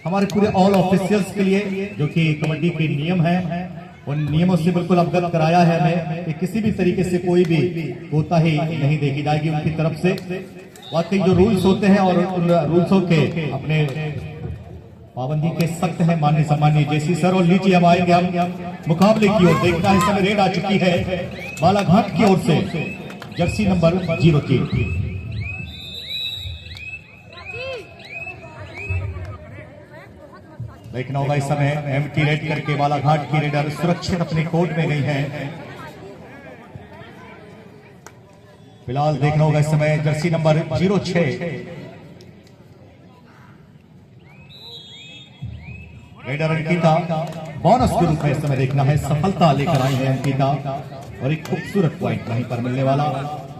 हमारे पूरे all officials के लिए जो कि कबड्डी के नियम है उन नियमों से बिल्कुल अवगत कराया है हमें कि किसी भी तरीके से कोई भी कोताही नहीं देखी जाएगी उनकी तरफ से। वाकई जो रूल्स होते हैं और उन रूल्सों के अपने पाबंदी के सख्त है। माननीय सम्मानीय जेसी सर और लीजिए अब आएंगे हम मुकाबले की ओर। देखना है समय रेड आ चुकी है बालाघाट की ओर से जर्सी नंबर 03। देखना होगा इस समय एम्प्टी रेड करके बालाघाट की रेडर सुरक्षित अपने कोर्ट में गई है। फिलहाल देखना होगा इस समय Jersey number 06 raider Ankita bonus के रूप में इस समय देखना है सफलता लेकर आई है अंकिता और एक खूबसूरत पॉइंट वहीं पर मिलने वाला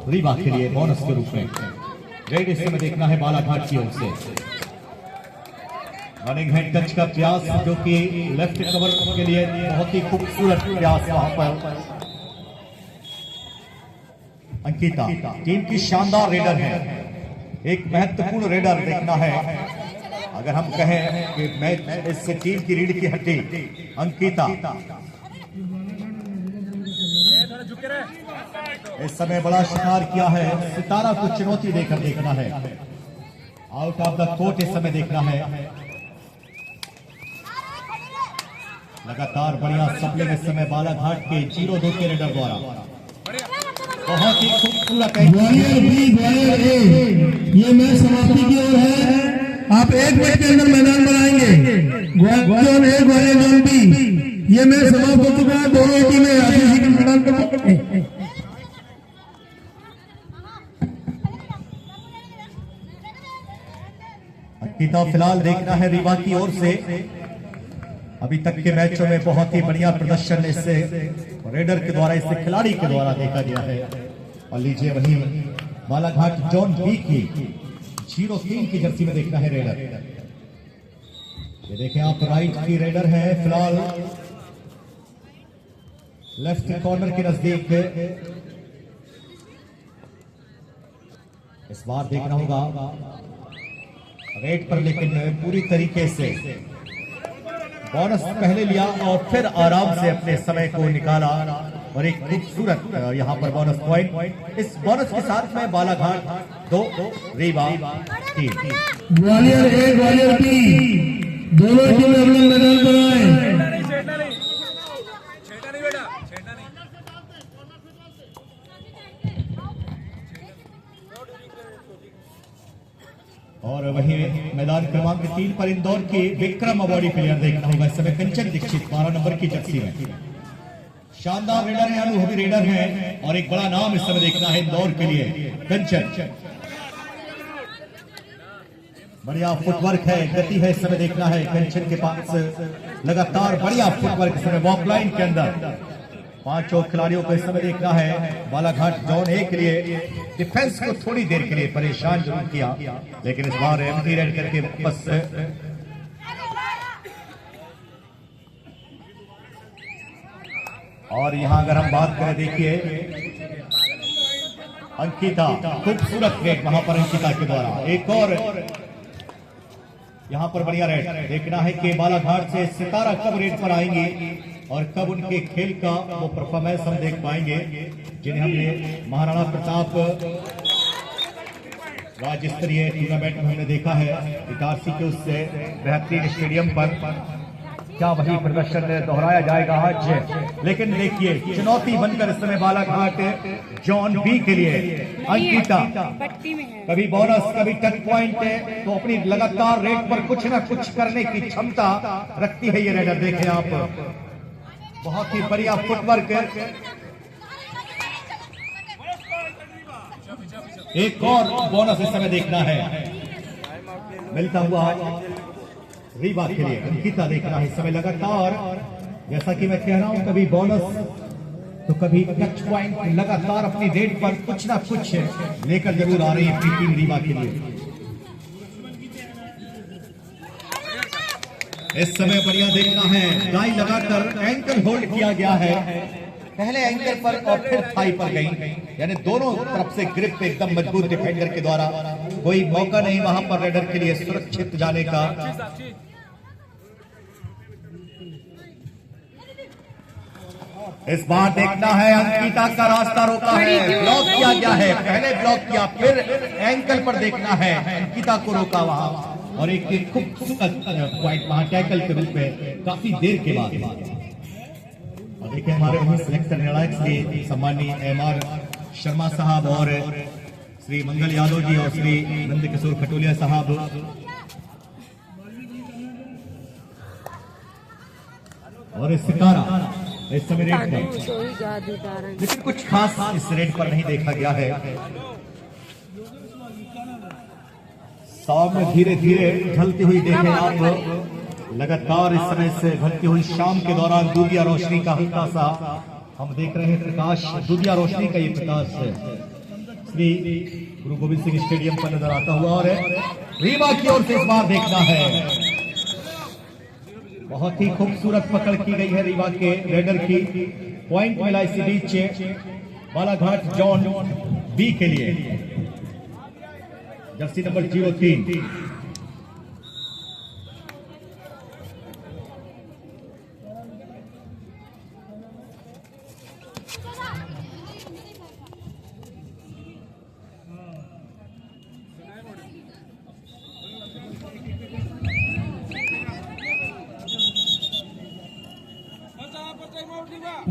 रीवा के लिए बोनस के रूप में रेड इस समय देखना है बालाघाट की ओर से। रनिंग हेड टच का प्रयास जो कि लेफ्ट कवर के लिए बहुत ही खूबसूरत प्रयास वहां पर अंकिता टीम की शानदार रेडर है। एक महत्वपूर्ण रेडर देखना है अगर हम कहें कि मैच इससे टीम की रीढ़ की हड्डी अंकिता इस समय बड़ा शिकार किया है। सितारा को चुनौती देकर देखना है। आउट ऑफ द कोर्ट इस समय देखना है। लगातार बढ़िया सप्लिंग इस समय बालाघाट के 02 के रेडर द्वारा बहुत ही खूबसूरत ये मैच समाप्ति की ओर है। आप एक मिनट के अंदर मैदान बनाएंगे। Zone A Gwalior zone B ये मैच समाप्त हो चुका है। दोनों टीमें आरसीसी के मैदान पर अंकिता फिलहाल देखना है रीवा की ओर से। अभी तक के मैचों में बहुत ही बढ़िया प्रदर्शन इससे रेडर के द्वारा इससे खिलाड़ी के द्वारा देखा गया है। और लीजिए वहीं बालाघाट जोन बी की 03 की जर्सी में देखना है रेडर। ये देखें आप राइट की रेडर है फिलहाल लेफ्ट कॉर्नर के नजदीक। इस बार देखना होगा रेड पर लेकिन पूरी तरीके से बोनस पहले लिया और फिर आराम से अपने समय को निकाला और एक खूबसूरत यहां पर बोनस पॉइंट। इस बोनस के साथ में बालाघाट 2 रीवा 3। ग्वालियर ए ग्वालियर बी दोनों टीमें अपना मैदान बनाएं। और वहीं मैदान क्रमांक 3 पर इंदौर के विक्रम अवॉर्डी प्लेयर देखना होगा इस समय कंचन दीक्षित 12 नंबर की जर्सी में। शानदार रेडर है अनुभवी रेडर है और एक बड़ा नाम इस समय देखना है इंदौर के लिए कंचन। बढ़िया फुटवर्क है गति है इस समय देखना है कंचन के पास लगातार बढ़िया फुटवर्क इस समय वॉक लाइन के अंदर। 5 खिलाड़ियों को इस समय देखना है बालाघाट जोन ए के लिए। डिफेंस को थोड़ी देर के लिए परेशान जरूर किया लेकिन इस बार एम्प्टी रेड करके वापस और यहां अगर हम बात करें देखिए अंकिता खूबसूरत रेड वहां पर अंकिता के द्वारा एक और यहां पर बढ़िया रेड। देखना है कि बालाघाट से सितारा कब रेड पर आएंगे और कब उनके खेल का वो परफॉर्मेंस हम देख पाएंगे जिन्हें हमने महाराणा प्रताप राज्य स्तरीय टूर्नामेंट में हमने देखा है इटारसी के उससे बेहतरीन स्टेडियम पर। क्या वही प्रदर्शन दोहराया जाएगा आज? लेकिन देखिए चुनौती बनकर इस समय बालाघाट जोन बी के लिए अंकिता कभी बोनस कभी टच पॉइंट तो अपनी लगातार रेट पर कुछ न कुछ करने की क्षमता रखती है ये रेडर। देखें आप बहुत ही बढ़िया फुटवर्क। एक और बोनस इस समय देखना है मिलता हुआ रीवा के लिए अंकिता देखना है इस समय लगातार। जैसा कि मैं कह रहा हूं कभी बोनस तो कभी टच पॉइंट लगातार अपनी रेट पर कुछ ना कुछ लेकर जरूर आ रही है टीम रीवा के लिए। इस समय बढ़िया देखना है गाय लगाकर एंकल होल्ड किया गया है। पहले एंकल पर और फिर थाई पर गई यानी दोनों तरफ से ग्रिप एकदम मजबूत डिफेंडर के द्वारा। कोई मौका नहीं वहां पर रेडर के लिए सुरक्षित जाने का। इस बार देखना है, अंकिता का रास्ता रोका है, ब्लॉक किया गया है, पहले ब्लॉक किया, फिर एंकल पर देखना है, अंकिता को रोका वहां, और एक खूबसूरत पॉइंट वहां टैकल के रूप में काफी देर के बाद। और देखिए हमारे वहीं सिलेक्शन निर्णायक श्री सम्मानीय एमआर शर्मा साहब और श्री मंगल यादव जी और श्री नंद किशोर खटोलिया साहब, और इस सितारा इस समय रेड पर, लेकिन कुछ खास इस रेड पर नहीं देखा गया है। सामने धीरे धीरे ढलती हुई देखें आप, लगातार इस समय से ढलती हुई शाम के दौरान दूधिया रोशनी का हल्का सा हम देख रहे हैं प्रकाश, दूधिया रोशनी का ये प्रकाश श्री गुरु गोविंद सिंह स्टेडियम पर नजर आता हुआ, और रीवा की ओर से इस बार देखना है। बहुत ही खूबसूरत पकड़ की गई है रीवा के रेडर की, पॉइंट मिला इसी बीच बालाघाट जॉन बी के लिए, जर्सी नंबर 03।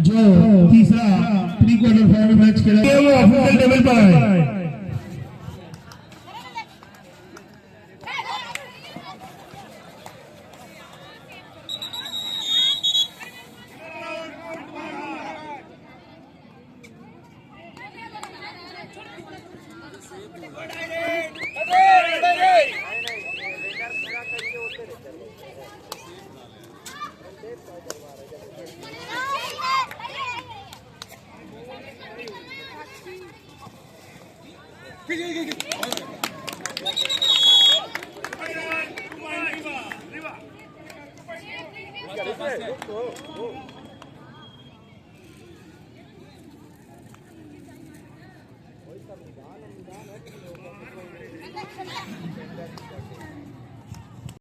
जो तीसरा प्री क्वार्टर फाइनल मैच खेला गया वो ऑफिशियल टेबल पर है।